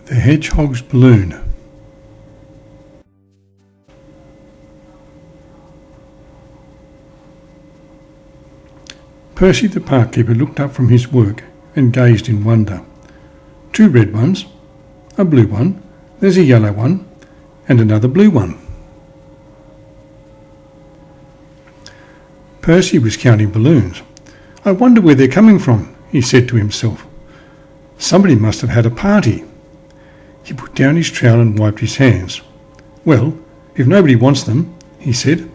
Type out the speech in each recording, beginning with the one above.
The Hedgehog's Balloon. Percy the Park Keeper looked up from his work and gazed in wonder. 2 red ones, a blue one, there's a yellow one, and another blue one. Percy was counting balloons. I wonder where they're coming from, he said to himself. Somebody must have had a party. He put down his trowel and wiped his hands. Well, if nobody wants them, he said,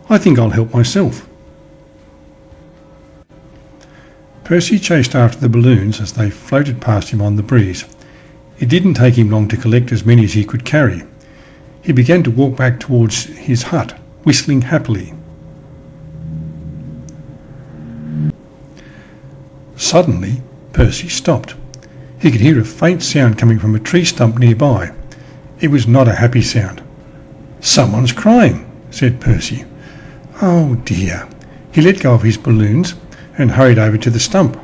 I think I'll help myself. Percy chased after the balloons as they floated past him on the breeze. It didn't take him long to collect as many as he could carry. He began to walk back towards his hut, whistling happily. Suddenly, Percy stopped. He could hear a faint sound coming from a tree stump nearby. It was not a happy sound. Someone's crying, said Percy. Oh dear. He let go of his balloons and hurried over to the stump.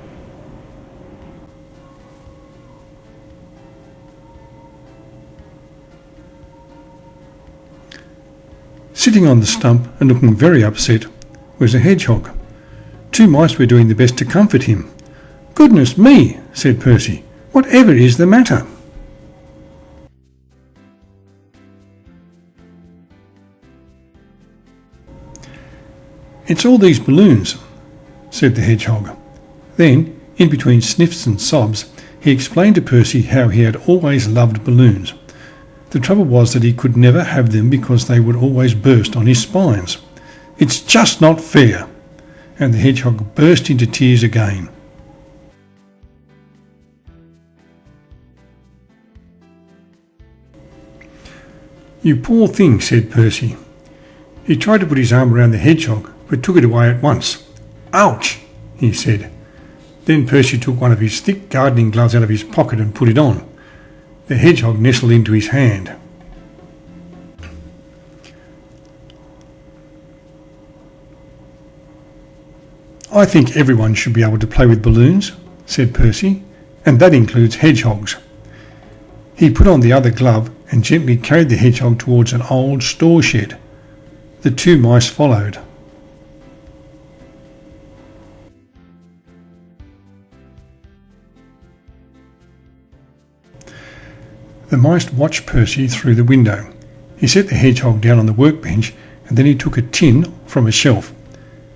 Sitting on the stump and looking very upset was a hedgehog. 2 mice were doing their best to comfort him. Goodness me, said Percy, whatever is the matter? It's all these balloons, said the hedgehog. Then, in between sniffs and sobs, he explained to Percy how he had always loved balloons. The trouble was that he could never have them because they would always burst on his spines. It's just not fair. And the hedgehog burst into tears again. You poor thing, said Percy. He tried to put his arm around the hedgehog, but took it away at once. Ouch, he said. Then Percy took one of his thick gardening gloves out of his pocket and put it on. The hedgehog nestled into his hand. I think everyone should be able to play with balloons, said Percy, and that includes hedgehogs. He put on the other glove and gently carried the hedgehog towards an old store shed. The 2 mice followed. The mice watched Percy through the window. He set the hedgehog down on the workbench and then he took a tin from a shelf.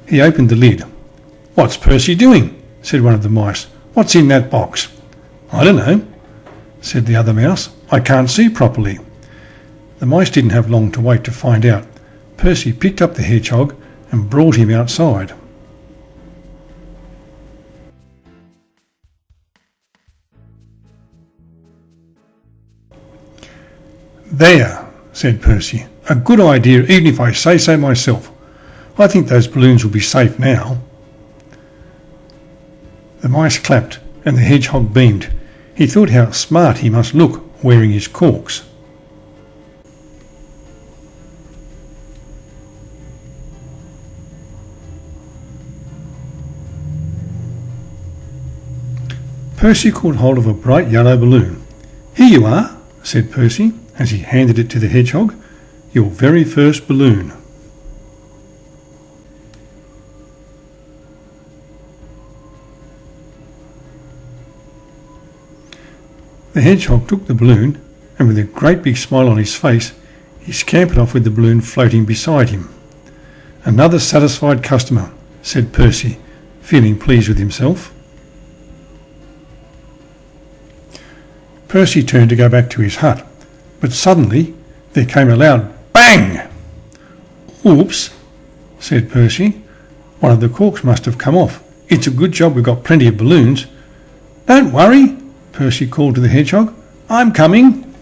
He opened the lid. What's Percy doing? Said one of the mice. What's in that box? I don't know, said the other mouse. I can't see properly. The mice didn't have long to wait to find out. Percy picked up the hedgehog and brought him outside. There, said Percy. A good idea, even if I say so myself. I think those balloons will be safe now. The mice clapped and the hedgehog beamed. He thought how smart he must look wearing his corks. Percy caught hold of a bright yellow balloon. Here you are, said Percy as he handed it to the hedgehog. Your very first balloon. The hedgehog took the balloon and with a great big smile on his face, he scampered off with the balloon floating beside him. Another satisfied customer, said Percy, feeling pleased with himself. Percy turned to go back to his hut, but suddenly there came a loud bang! Oops, said Percy. One of the corks must have come off. It's a good job we've got plenty of balloons. Don't worry, Percy called to the hedgehog. I'm coming.